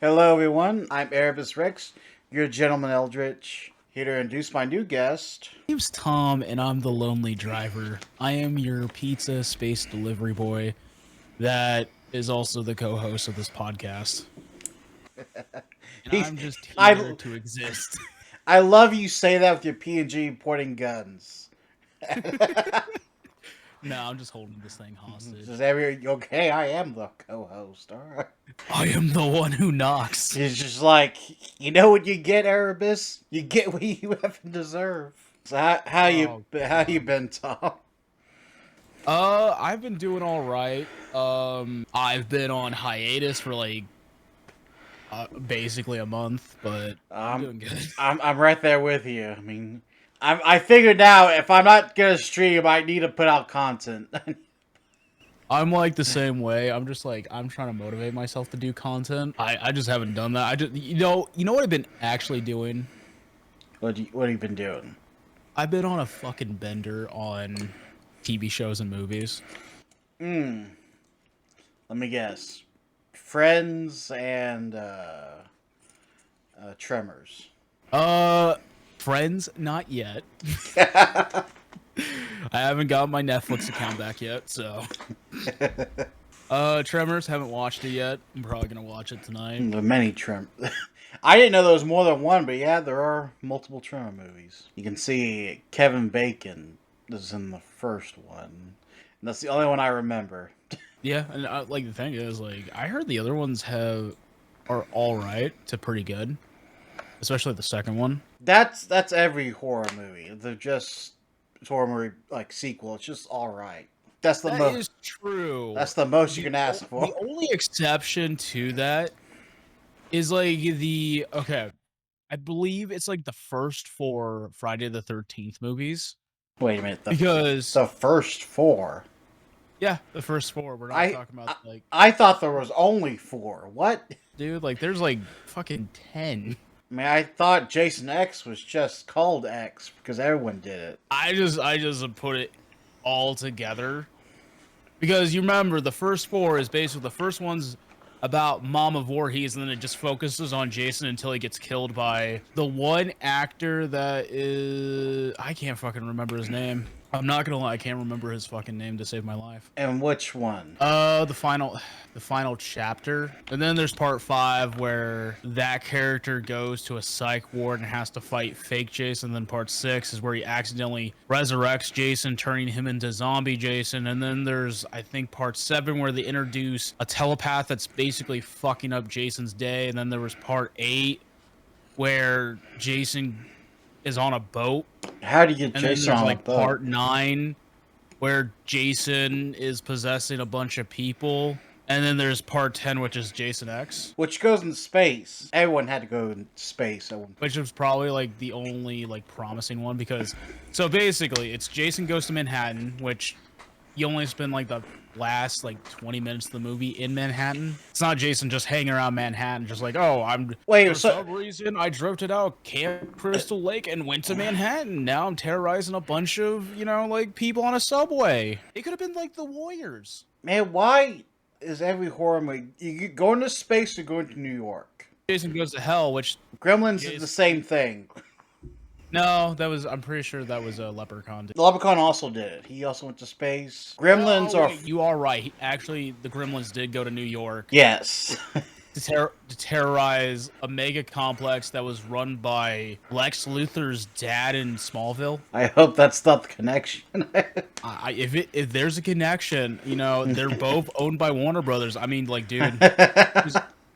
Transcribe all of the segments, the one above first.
Hello, everyone. I'm Erebus Rex, your gentleman Eldritch, here to introduce my new guest. My name's Tom, and I'm the lonely driver. I am your pizza space delivery boy that is also the co-host of this podcast. And He's, I'm just here I, to exist. I love you say that with your PNG pointing guns. No, I'm just holding this thing hostage. Okay, I am the co-host. All right. I am the one who knocks. He's just like, you know what you get, Erebus? You get what you haven't deserve. So Oh, how you God. been, Tom? I've been doing all right. I've been on hiatus for basically a month, but I'm doing good. I'm right there with you. I mean, I figured now if I'm not gonna stream, I need to put out content. I'm like the same way. I'm just like I'm trying to motivate myself to do content. I just haven't done that. I just you know what I've been actually doing? What have you been doing? I've been on a fucking bender on TV shows and movies. Let me guess. Friends and Tremors. Friends, not yet. I haven't got my Netflix account back yet, so. Tremors, haven't watched it yet. I'm probably gonna watch it tonight. The many Tremor. I didn't know there was more than one, but yeah, there are multiple Tremor movies. You can see Kevin Bacon is in the first one. And that's the only one I remember. Yeah, and like the thing is, like I heard the other ones are all right to pretty good, especially the second one. That's every horror movie. They're just horror movie like sequel. It's just all right. That's the That most. is true. That's the most you can ask for. The only exception to that is like okay, I believe it's like the first four Friday the 13th movies. Wait a minute. Because the first four. yeah, the first four. We're not talking about like I thought there was only four. What? dude, like there's like fucking 10. I mean, I thought Jason X was just called X because everyone did it. I just put it all together because you remember the first four is basically the first one's about Mama Voorhees, and then it just focuses on Jason until he gets killed by the one actor that is I can't fucking remember his name. I'm not gonna lie, I can't remember his fucking name to save my life. And which one? The final chapter. And then there's part 5 where that character goes to a psych ward and has to fight fake Jason. Then part 6 is where he accidentally resurrects Jason, turning him into zombie Jason. And then there's, I think, part 7 where they introduce a telepath that's basically fucking up Jason's day. And then there was part 8 where Jason is on a boat. How do you get and Jason on like a boat? Part 9 where Jason is possessing a bunch of people. And then there's part 10, which is Jason X. Which goes in space. Everyone had to go in space. Which was probably like the only like promising one because so basically it's Jason Goes to Manhattan, which you only spend like the last like 20 minutes of the movie in Manhattan. It's not Jason just hanging around Manhattan, just like, oh, for some reason I drifted out Camp Crystal Lake and went to Manhattan. Now I'm terrorizing a bunch of, like people on a subway. It could have been like the Warriors. Man, why is every horror movie you go into space or go into New York? Jason Goes to Hell, which Gremlins is the same thing. No, I'm pretty sure that was a Leprechaun. The Leprechaun also did it. He also went to space. Gremlins are... You are right. Actually, the Gremlins did go to New York. Yes. to terrorize a mega complex that was run by Lex Luthor's dad in Smallville. I hope that's not the connection. If there's a connection, they're both owned by Warner Brothers. I mean, like, dude,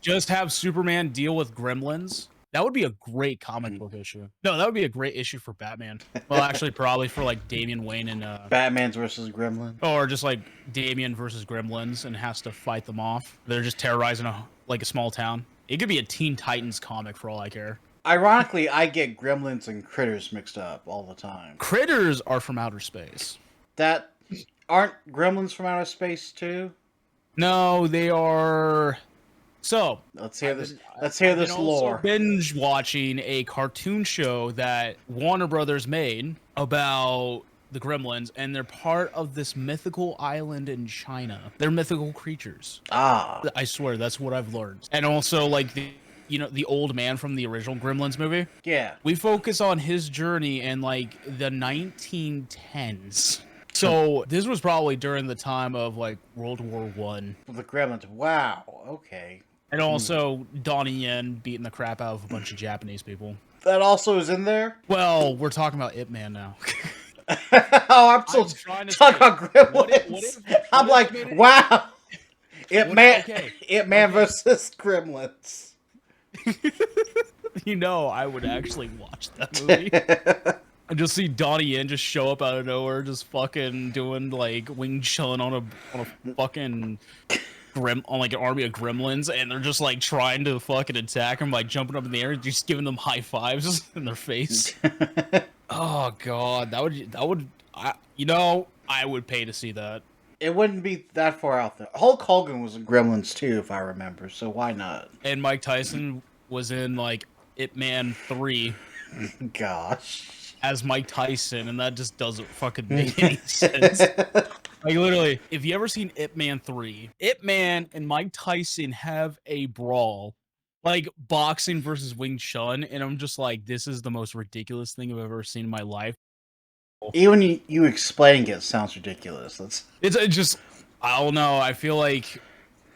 just have Superman deal with Gremlins. That would be a great comic book issue. No, that would be a great issue for Batman. Well, actually, probably for like Damian Wayne and Batman's versus Gremlin. Or just like Damian versus Gremlins and has to fight them off. They're just terrorizing a small town. It could be a Teen Titans comic for all I care. Ironically, I get Gremlins and Critters mixed up all the time. Critters are from outer space. Aren't Gremlins from outer space too? No, they are. So let's hear this. Let's hear this lore. Also binge watching a cartoon show that Warner Brothers made about the Gremlins, and they're part of this mythical island in China. They're mythical creatures. Ah, I swear, that's what I've learned. And also, like, the old man from the original Gremlins movie. yeah. We focus on his journey in, like, the 1910s. So this was probably during the time of, like, World War One. The Gremlins. Wow. Okay. And also Donnie Yen beating the crap out of a bunch of Japanese people. That also is in there. Well, we're talking about Ip Man now. Oh, I'm still trying to talking say, about Gremlins. I'm what like, if it- wow. Ip Man, okay. Ip Man versus Gremlins. You know, I would actually watch that movie. And just see Donnie Yen just show up out of nowhere, just fucking doing like Wing Chun on a fucking on like an army of gremlins, and they're just like trying to fucking attack him, like jumping up in the air, and just giving them high fives in their face. Oh god, that would I would pay to see that. It wouldn't be that far out there. Hulk Hogan was in Gremlins too, if I remember. So why not? And Mike Tyson was in like Ip Man 3 Gosh. as Mike Tyson, and that just doesn't fucking make any sense. Like, literally, if you ever seen Ip Man 3, Ip Man and Mike Tyson have a brawl, like boxing versus Wing Chun, and I'm just like, this is the most ridiculous thing I've ever seen in my life. Even you explaining it sounds ridiculous. It's just, I don't know. I feel like,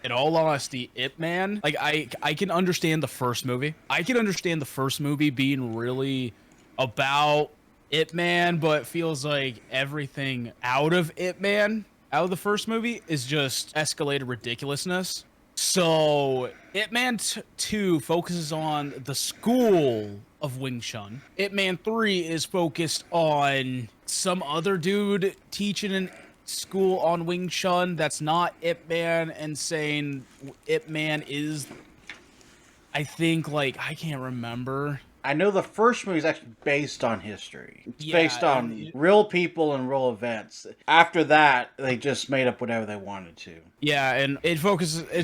in all honesty, Ip Man, like, I can understand the first movie. I can understand the first movie being really about Ip Man, but it feels like everything out of Ip Man, out of the first movie, is just escalated ridiculousness. So, Ip Man 2 focuses on the school of Wing Chun. Ip Man 3 is focused on some other dude teaching in school on Wing Chun that's not Ip Man, and saying Ip Man is, I think, like, I can't remember. I know the first movie is actually based on history. It's Yeah, based on real people and real events. After that, they just made up whatever they wanted to. Yeah, and it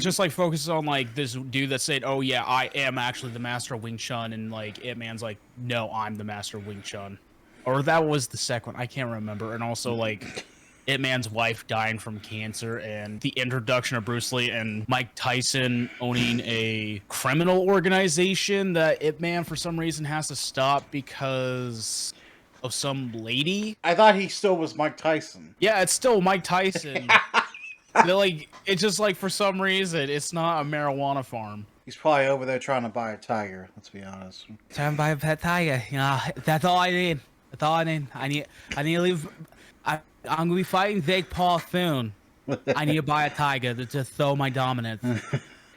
just like focuses on like this dude that said, "Oh yeah, I am actually the master of Wing Chun," and like Ip Man's like, "No, I'm the master of Wing Chun," or that was the second. I can't remember. And also like Ip Man's wife dying from cancer, and the introduction of Bruce Lee and Mike Tyson owning a criminal organization that Ip Man for some reason has to stop because of some lady. I thought he still was Mike Tyson. Yeah, it's still Mike Tyson. They're like, it's just like for some reason it's not a marijuana farm. He's probably over there trying to buy a tiger. Let's be honest. Trying to buy a pet tiger. That's all I need. That's all I need. I need to leave. I'm gonna be fighting Jake Paul soon. I need to buy a tiger to just show my dominance.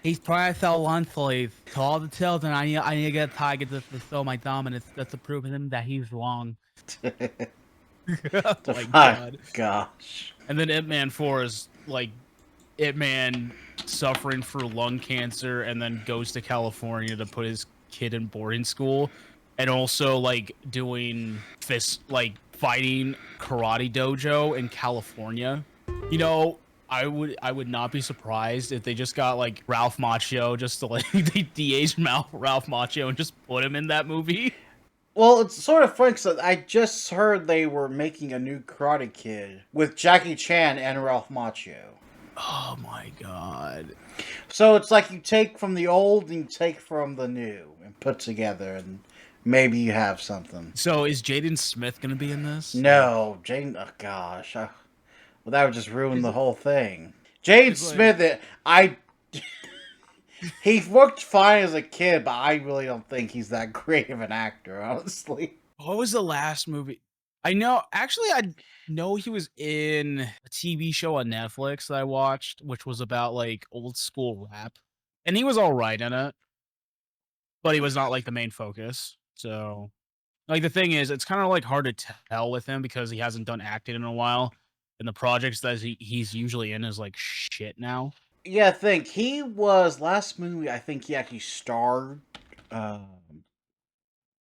He's trying to sell lunch sleeves to all the children. I need to get a tiger just to show my dominance, just to prove to him that he's wrong. Oh my god. Gosh. And then Ip Man 4 is like Ip Man suffering for lung cancer and then goes to California to put his kid in boarding school, and also like doing fighting karate dojo in California. You know, I would not be surprised if they just got like Ralph Macchio just to like they de-aged Ralph Macchio and just put him in that movie. Well, it's sort of funny because I just heard they were making a new Karate Kid with Jackie Chan and Ralph Macchio. Oh my god. So it's like you take from the old and you take from the new and put together, and maybe you have something. So is Jaden Smith gonna be in this? No, Jane. Oh gosh, well that would just ruin the whole thing. Jade Smith, he worked fine as a kid, but I really don't think he's that great of an actor, honestly. What was the last movie? I know he was in a TV show on Netflix that I watched, which was about like old school rap. And he was all right in it, but he was not like the main focus. So, like, the thing is, it's kind of like hard to tell with him because he hasn't done acting in a while. And the projects that he's usually in is like shit now. Yeah, I think he was last movie. I think he actually starred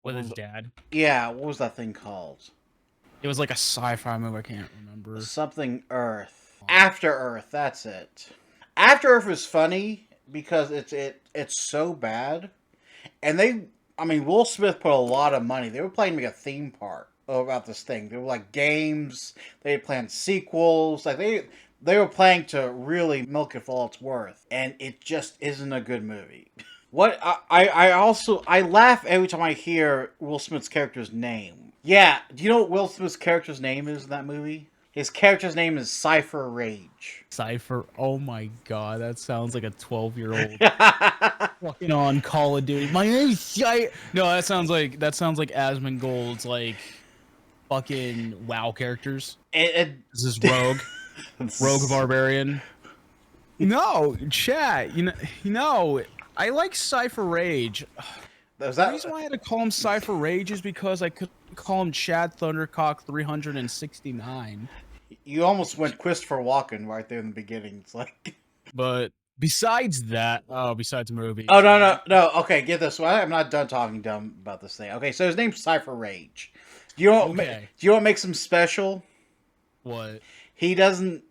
With his dad. Yeah, what was that thing called? It was like a sci-fi movie. I can't remember. Something Earth. After Earth. That's it. After Earth is funny because it's so bad, and Will Smith put a lot of money. They were planning to make a theme park about this thing. They were like games. They had planned sequels. Like they were planning to really milk it for all it's worth, and it just isn't a good movie. What I also I laugh every time I hear Will Smith's character's name. Yeah, do you know what Will Smith's character's name is in that movie? His character's name is Cypher Raige. Cypher. Oh my god, that sounds like a 12-year-old fucking on Call of Duty. My name's Cypher. No, that sounds like Asmongold's like fucking WoW characters. This is Rogue Barbarian. No, chat. I like Cypher Raige. The reason why I had to call him Cypher Raige is because I could call him Chad Thundercock 369. You almost went Christopher Walken right there in the beginning. It's like, but besides that, besides movies. Oh no. Okay, get this. I'm not done talking dumb about this thing. Okay, so his name's Cypher Raige. Do you know what makes him special? What? He doesn't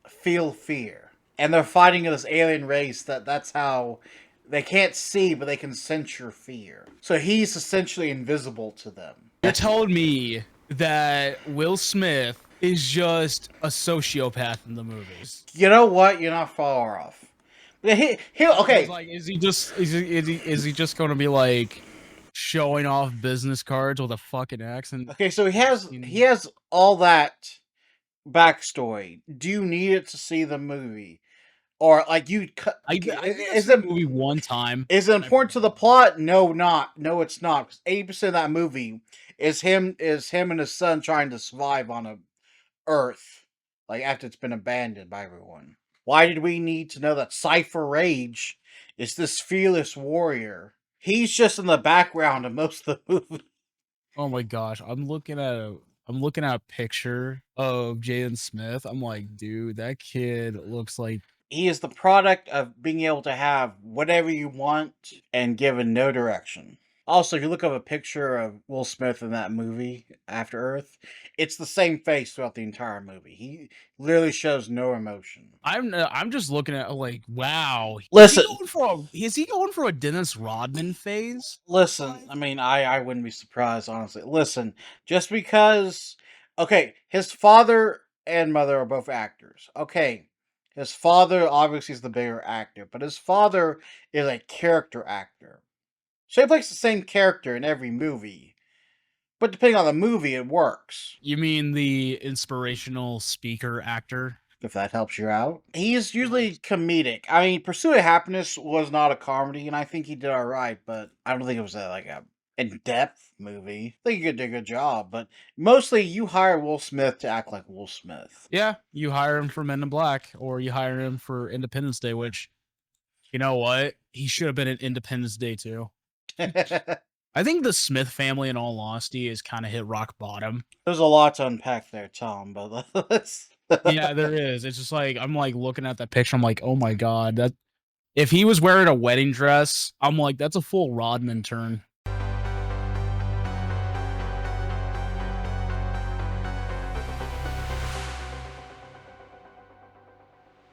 feel fear, and they're fighting this alien race that's how they can't see, but they can sense your fear. So he's essentially invisible to them. You're telling me that Will Smith is just a sociopath in the movies? You know what? You're not far off. Okay. Like, is he just going to be like showing off business cards with a fucking accent? Okay, so he has all that backstory. Do you need it to see the movie? Or like I is the movie one time? Is it important to the plot? No, it's not. 80% of that movie is him and his son trying to survive on a Earth, like after it's been abandoned by everyone. Why did we need to know that Cypher Raige is this fearless warrior? He's just in the background of most of the movie. Oh my gosh, I'm looking at a picture of Jaden Smith. I'm like, dude, that kid looks like he is the product of being able to have whatever you want and given no direction. Also, if you look up a picture of Will Smith in that movie, After Earth, it's the same face throughout the entire movie. He literally shows no emotion. I'm just looking at like, wow. Listen, is he going for a Dennis Rodman phase? Listen, I mean, I wouldn't be surprised, honestly. Listen, just because, okay, his father and mother are both actors. Okay, his father obviously is the bigger actor, but his father is a character actor. So he plays the same character in every movie. But depending on the movie, it works. You mean the inspirational speaker actor? If that helps you out. He's usually comedic. I mean, Pursuit of Happiness was not a comedy, and I think he did alright, but I don't think it was a in-depth movie. I think he did a good job, but mostly you hire Will Smith to act like Will Smith. Yeah, you hire him for Men in Black, or you hire him for Independence Day, which, you know what? He should have been in Independence Day too. I think the Smith family, in all honesty, is kind of hit rock bottom. There's a lot to unpack there, Tom, but let's... Yeah, there is. It's just like, I'm like looking at that picture, I'm like, oh my god, that if he was wearing a wedding dress, I'm like, that's a full Rodman turn.